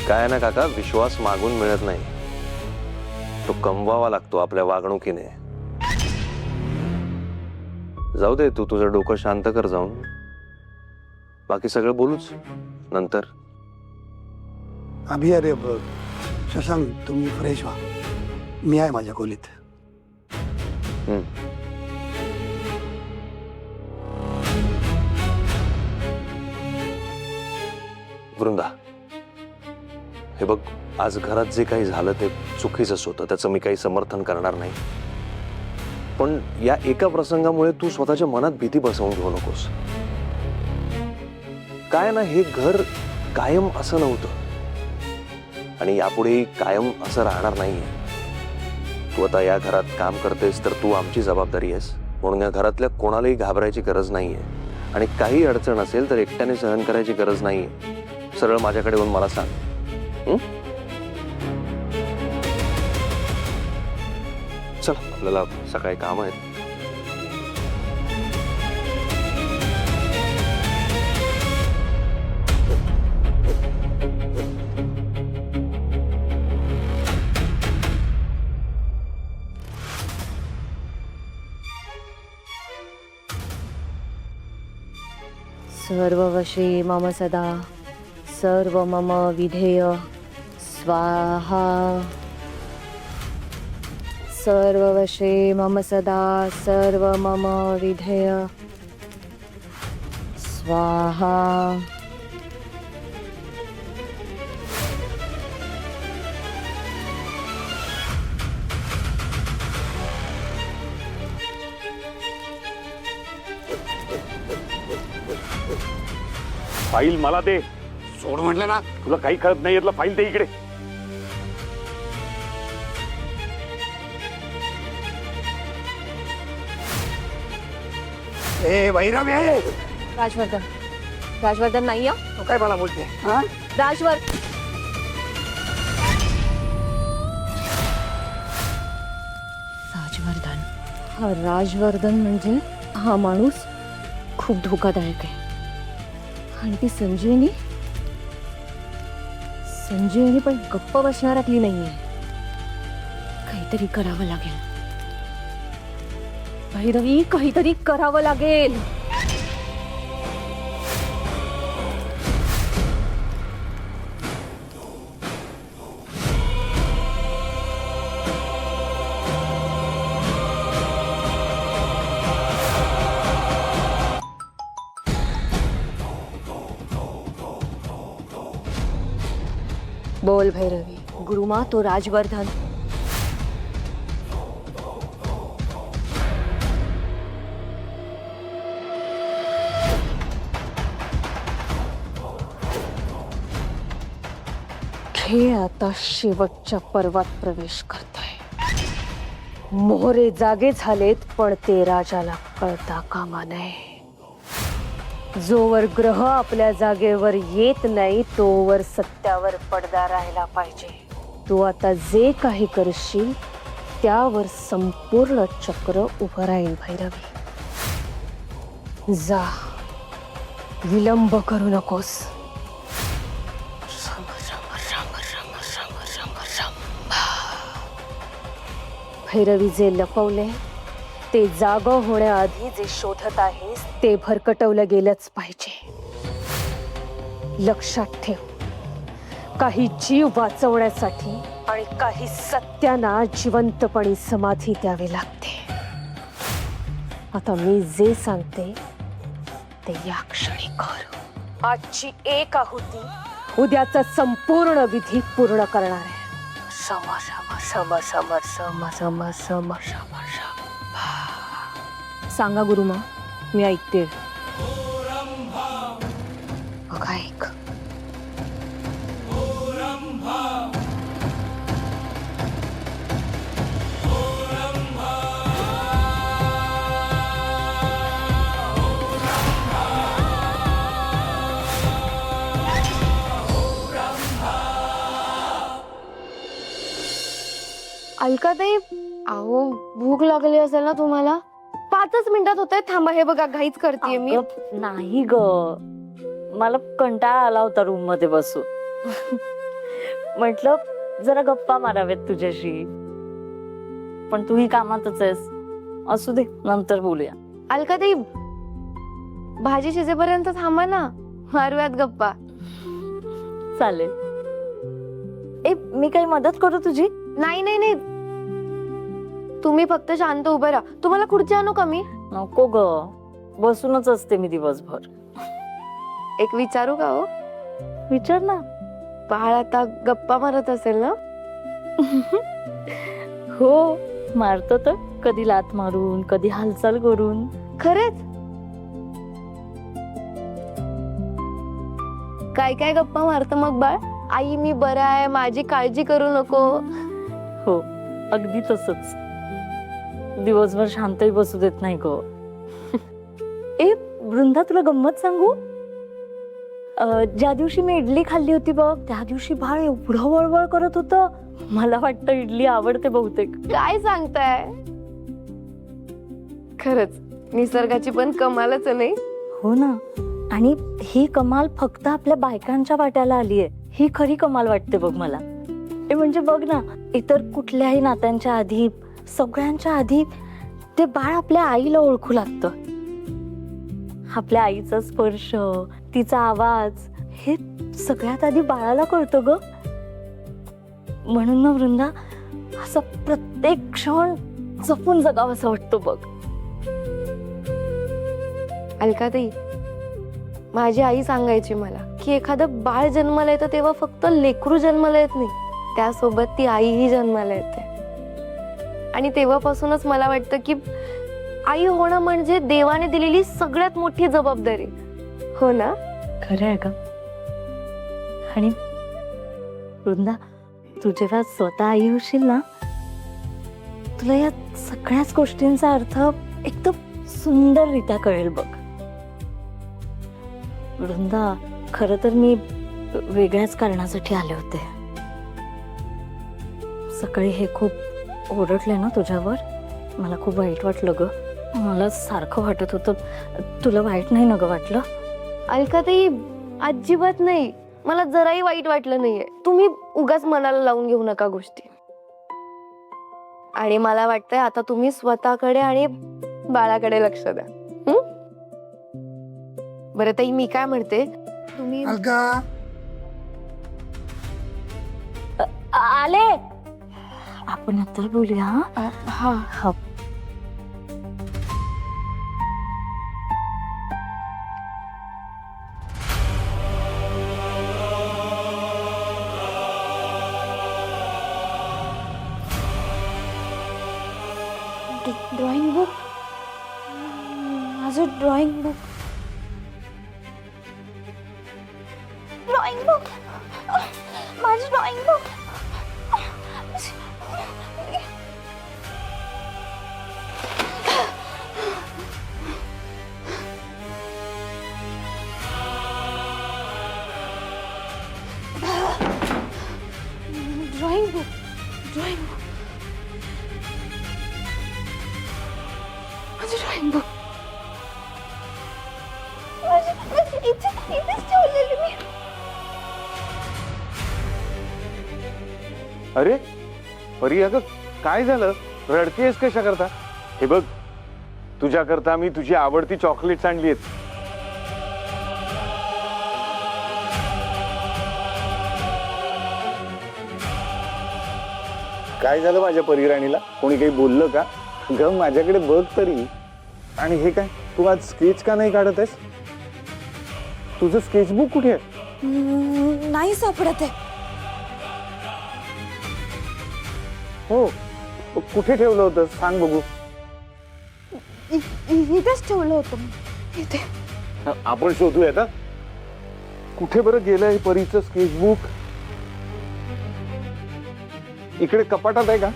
काय ना काका, विश्वास मागून मिळत नाही, तो कमवावा लागतो आपल्या वागणुकीने. जाऊ दे, तू तुझं डोकं शांत कर जाऊन. बाकी सगळं बोलूच नंतर. अभि अरे शशांक, तुम्ही फ्रेश व्हा, मी आहे माझ्या खोलीत. वृंदा, हे बघ, आज घरात जे काही झालं ते चुकीचंच होतं, त्याचं मी काही समर्थन करणार नाही. पण या एका प्रसंगामुळे तू स्वतःच्या मनात भीती बसवून घेऊ नकोस. काय ना, हे घर कायम असं नव्हतं आणि यापुढे कायम असं राहणार नाहीये. तू आता या घरात काम करतेस तर तू आमची जबाबदारी आहेस, म्हणून या घरातल्या कोणालाही घाबरायची गरज नाहीये. आणि काही अडचण असेल तर एकट्याने सहन करायची गरज नाहीये. सरळ माझ्याकडे येऊन मला सांग. चल, आपल्याला सकाळी काम आहेत. सर्ववशी मम सदा सर्व मम विधेय स्वाहा. सर्ववशी मम सदा सर्व मम विधेय स्वाहा. फाईल मला दे. सोड म्हटलं ना. तुला काही कळत नाही यातलं, फाईल दे इकडे. ए वैरम आहे. राजवर्धन, राजवर्धन नाही हो. तू काय मला बोलते? हा, राजवर्धन, हा राजवर्धन म्हणजे हा माणूस खूप धोकादायक आहे. आणि ती संजीवनी पण गप्प बसणारातली नाहीये. काहीतरी करावं लागेल भैरवी, काहीतरी करावं लागेल. बोल भैरवी. गुरुमा, तो राजवर्धन. खेळ आता शेवटच्या पर्वात प्रवेश करतोय. मोहरे जागे झालेत, पण ते राजाला कळता कामा नये. जोवर ग्रह आपल्या जागेवर येत नाही तोवर सत्यावर पडदा राहायला पाहिजे. तू आता जे काही करशील त्यावर संपूर्ण चक्र उभं राहील भैरवी. जा, विलंब करू नकोस. भैरवी, जे लपवले ते जागं होण्याआधी जे शोधत आहेस ते भरकटवलं गेलंच पाहिजे. लक्षात ठेव, काही जीव वाचवण्यासाठी आणि काही सत्यांना जिवंतपणी समाधी द्यावी लागते. आता मी जे सांगते ते या क्षणी कर. आजची एक आहुती उद्याचा संपूर्ण विधी पूर्ण करणार आहे. सम सम सम सम सम सम सम सम सम. सांगा गुरुमा, मी ऐकते. बघा, ऐक. अलकाताई, अहो भूक लागली असेल ना तुम्हाला? 5च मिनिटात होतंय, थांबा. हे बघा, घाईच करतेय मी. नाही ग, मला कंटाळा आला होता रूम मध्ये बसून. म्हटलं जरा गप्पा माराव्यात तुझ्याशी, पण तूही कामातच आहेस. असू दे, नंतर बोलूया. अलकाताई, भाजी शिजेपर्यंत थांबा ना, मारूयात गप्पा. चालेल. ए, मी काही मदत करू तुझी? नाही नाही नाही, तुम्ही फक्त शांत उभे राहा. तुम्हाला खुर्ची आणू का मी? नको ग, बसूनच असते मी दिवसभर. एक विचारू का हो? विचार ना. बाळ आता गप्पा मारत असेल ना? हो, मारतो तर. कधी लात मारून, कधी हालचाल करून. खरंच? काय काय गप्पा मारत मग बाळ? आई मी बरा आहे, माझी काळजी करू नको. हो, अगदी तसंच. दिवसभर शांतही बसू देत नाही ग. ए वृंदा, तुला गंमत सांगू? ज्या दिवशी मी इडली खाल्ली होती बघ, त्या दिवशी बाळ एवढं वळवळ करत होतं. मला वाटतं इडली आवडते बहुतेक. काय सांगताय? खरंच निसर्गाची पण कमालच आहे, नाही? हो ना. आणि ही कमाल फक्त आपल्या बायकांच्या वाट्याला आलीये. ही खरी कमाल वाटते बघ मला. म्हणजे बघ ना, इतर कुठल्याही नात्यांच्या आधी, सगळ्यांच्या आधी ते बाळ आपल्या आईला ओळखू लागतं. आपल्या आईचा स्पर्श, तिचा आवाज, हे सगळ्यात आधी बाळाला कळतं ग. म्हणून ना वृंदा, असं प्रत्येक क्षण जपून जगावं असं वाटतं बघ. अलकाताई, माझी आई सांगायची मला की एखादं बाळ जन्माला येतं तेव्हा फक्त लेकरू जन्माला येत नाही, त्यासोबत ती आईही जन्माला येते. आणि तेव्हापासूनच मला वाटतं की आई होणं म्हणजे देवाने दिलेली सगळ्यात मोठी जबाबदारी. हो ना? खरं आहे का? आणि वृंदा, तू जेव्हा स्वतः आई होशील ना, तुला या सगळ्याच गोष्टींचा अर्थ एकदम सुंदररित्या कळेल बघ. वृंदा, खरं तर मी वेगळ्याच कारणासाठी आले होते. सकाळी हे खूप ओरडले ना तुझ्यावर, मला खूप वाईट वाटलं ग. मला सारखं वाटत होतं. तुला वाईट नाही ना ग वाटलं? अलकाताई, अजिबात नाही. मला जराही वाईट वाटलं नाहीये. तुम्ही उगाच मनाला लावून घेऊ नका गोष्टी. आणि मला वाटतंय आता तुम्ही स्वतःकडे आणि बाळाकडे लक्ष द्या. बरं ताई, मी काय म्हणते, तुम्ही अलका, आले. आपण नंतर बोलूया. हा हा. ड्रॉइंग बुक, माझं ड्रॉइंग बुक. ड्रॉइंग बुक, माझं drawing book. Drawing book, drawing book, माझं ड्रॉइंग बुक. इथेच ठेवलेली मी. अरे परी, अगं काय झालं? रडतेस कशा करता? हे बघ, तुझ्या करता मी तुझी आवडती चॉकलेट्स आणली आहेत. काय झालं माझ्या परिराणीला? कोणी काही बोललं का? ग माझ्याकडे बघ तरी. आणि हे काय, तू आज स्केच का नाही काढत आहेस? तुझं स्केचबुक कुठे आहे? नाही सापडत आहे. हो, कुठे ठेवलं होतं सांग बघू. इथेच ठेवलं होतं मी. इथे. आपण शोधूया आता. कुठे बरं गेलंय परीचं स्केचबुक? इकडे कपाटात आहे का?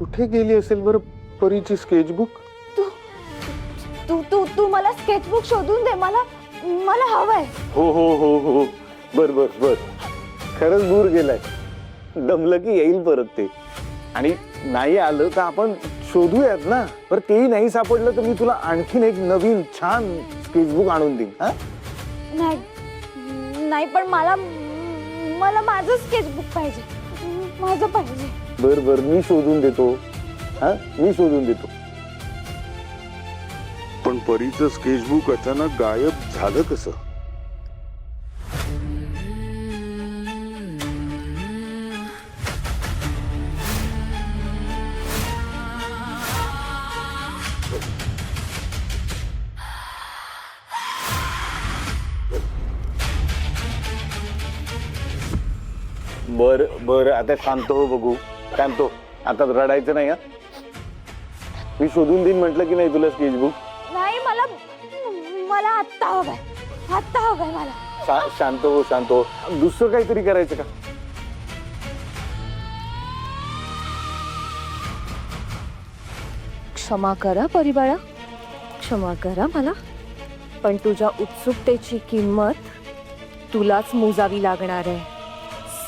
कुठे गेली असेल बरं परीची स्केचबुक? तू तू तू तू मला स्केचबुक शोधून दे, मला मला हवंय. हो हो हो हो, बर बर बर. खरंच दूर गेलाय. दमलं की येईल परत ते. आणि नाही आलं तर आपण शोधूयात ना. पर तेही नाही सापडलं तर मी तुला आणखीन एक नवीन छान स्केचबुक आणून देईन. हा, नाही नाही, पण मला मला माझं स्केचबुक पाहिजे, माझं पाहिजे. बर बर, मी शोधून देतो. हा, मी शोधून देतो. पण परीचं स्केचबुक अचानक गायब झालं कसं? बर बर, आता शांत हो बघू. शांत हो, आता रडायचं नाही. हा, मी शोधून देईन म्हटलं की नाही तुला स्केचबुक. नाही, मला मला आत्ता हवंय, आत्ता हवंय मला. शांत हो, शांत हो. दुसरं काहीतरी करायचं का? क्षमा करा परिबाळा, क्षमा करा मला, पण तुझ्या उत्सुकतेची किंमत तुलाच मोजावी लागणार आहे.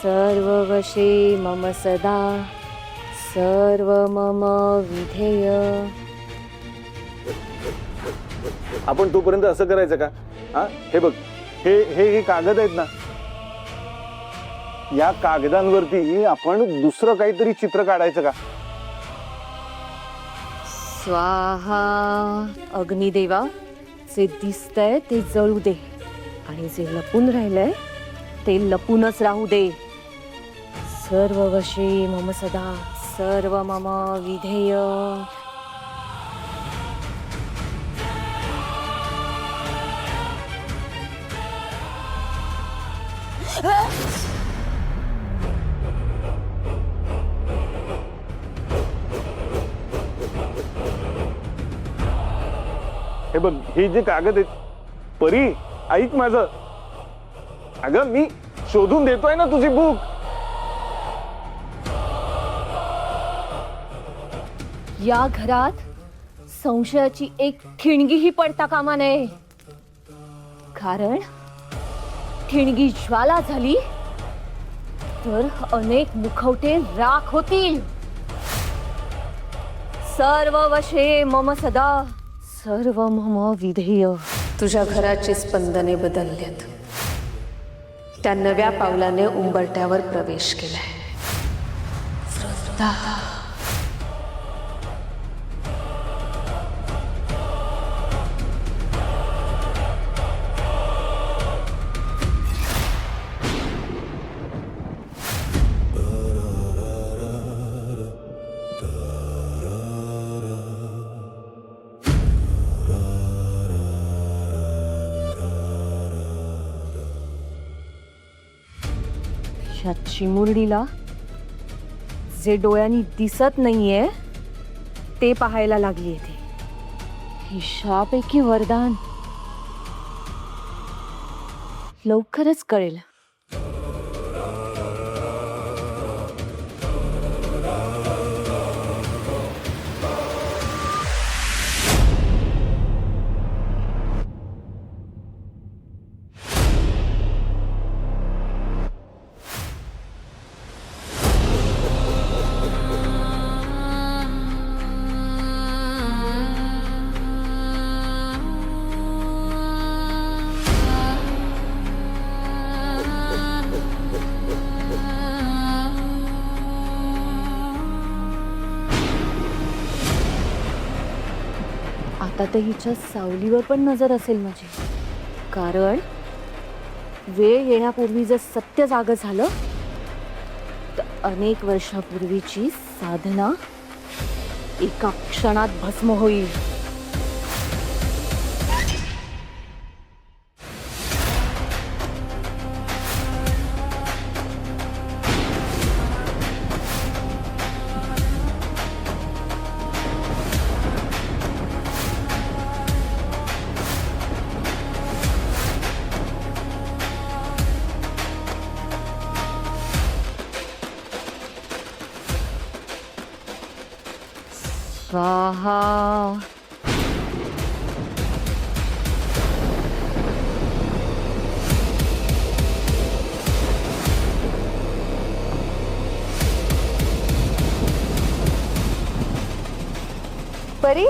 सर्व वशे मम सदा, सर्व मम विधेय. आपण तोपर्यंत असं करायचं का? हा, हे बघ, हे हे हे कागद आहेत ना, या कागदांवरती आपण दुसरं काहीतरी चित्र काढायचं का? स्वाहा. अग्निदेवा, जे दिसतंय ते जळू दे आणि जे लपून राहिलंय ते लपूनच राहू दे. सर्व वशे मम सदा, सर्व मम विधेय. हे बघ, हे जे कागद आहेत, परी ऐक माझं. अगं, मी शोधून देतोय ना तुझी बुक. या घरात संशयाची एक ठिणगीही पडता कामा नये, कारण ठिणगी ज्वाला झाली तर अनेक मुखवटे राख होतील. सर्व वशे मम सदा, सर्व मम विधेय. तुझ्या घराची स्पंदने बदलल्यात. त्या नव्या पावलाने उंबरट्यावर प्रवेश केलाय. वृंदा. ह्या चिमुरडीला जे डोळ्यांनी दिसत नाहीये ते पाहायला लागली ती. ही शापैकी वरदान लवकरच कळेल. आता तर हिच्या सावलीवर पण नजर असेल माझी, कारण वेळ येण्यापूर्वी जर सत्य जागं झालं तर अनेक वर्षापूर्वीची साधना एका क्षणात भस्म होईल. स्वाहा. परी,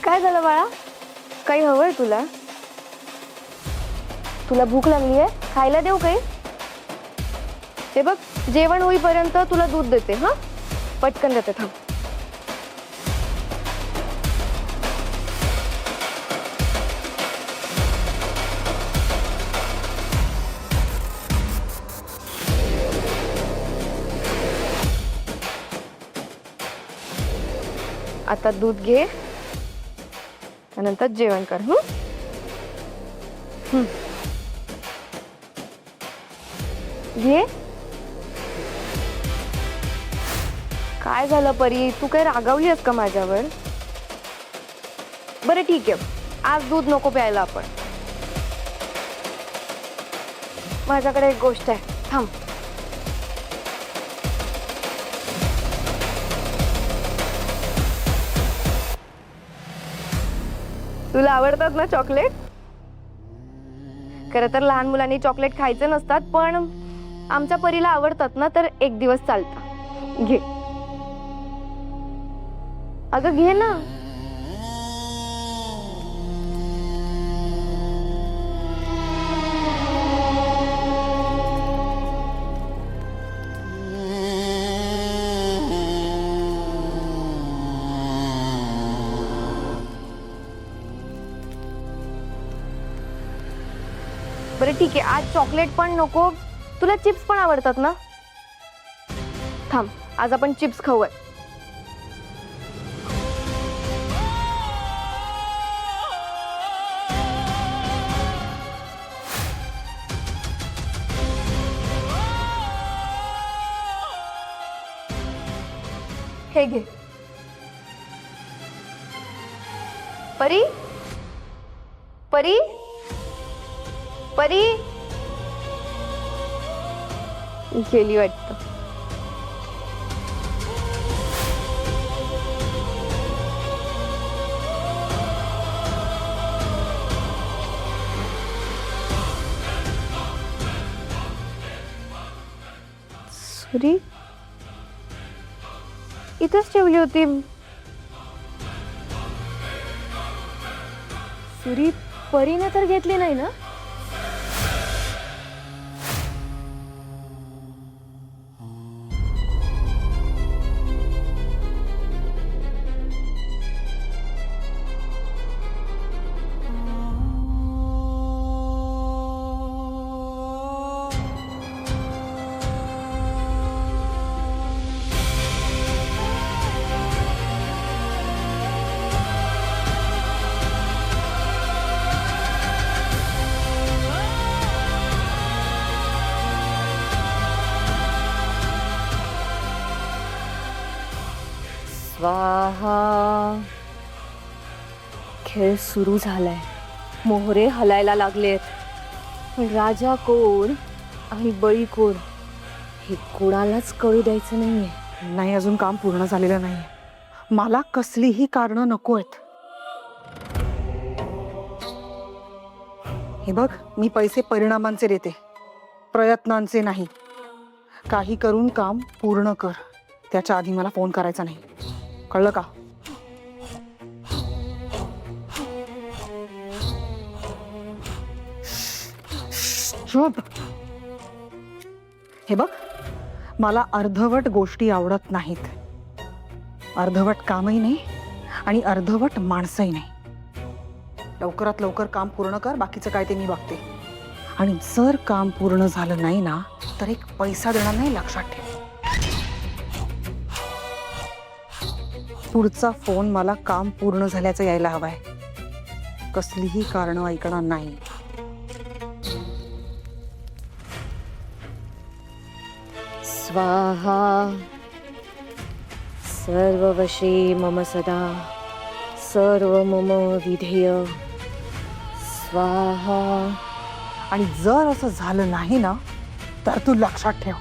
काय झालं बाळा? काही हवंय तुला? तुला भूक लागली आहे? खायला देऊ काही? ते बघ, जेवण होईपर्यंत तुला दूध देते. हा, पटकन देते, थांब. आता दूध घे, नंतर जेवण कर. घे. काय झालं परी, तू काय रागावली आहेस का माझ्यावर? बरं ठीक आहे, आज दूध नको प्यायला आपण. माझ्याकडे एक गोष्ट आहे, थांब. तुला आवडतात ना चॉकलेट? खरं तर लहान मुलांनी चॉकलेट खायचे नसतात, पण आमच्या परीला आवडतात ना, तर एक दिवस चालतं. घे. अगं घे ना. बरं ठीक आहे, आज चॉकलेट पण नको. तुला चिप्स पण आवडतात ना? थांब, आज आपण चिप्स खाऊया. हे घे. परी, परी, परी गेली वाटतं. सुरी इथंच ठेवली होती. सुरी परीने तर घेतली नाही ना? स्वाहा. खेळ सुरू झालाय, मोहरे हलायला लागलेत. पण राजा कोण आणि बळी कोण हे कोणालाच कळू द्यायचं नाहीये. नाही, अजून काम पूर्ण झालेलं नाही. मला कसलीही कारणं नको आहेत. हे बघ, मी पैसे परिणामांचे देते, प्रयत्नांचे नाही. काही करून काम पूर्ण कर. त्याच्या आधी मला फोन करायचा नाही, कळलं का? चुप. हे बघ, मला अर्धवट गोष्टी आवडत नाहीत. अर्धवट कामही नाही आणि अर्धवट माणसंही नाही. लवकरात लवकर काम पूर्ण कर, बाकीचं काय ते मी बघते. आणि जर काम पूर्ण झालं नाही ना, तर एक पैसा देणार नाही, लक्षात ठेव. पुढचा फोन मला काम पूर्ण झाल्याचं यायला हवाय. कसलीही कारणं ऐकणार नाही. स्वाहा. सर्ववशी मम सदा, सर्व मम विधेय. स्वाहा. आणि जर असं झालं नाही ना, तर तू लक्षात ठेव,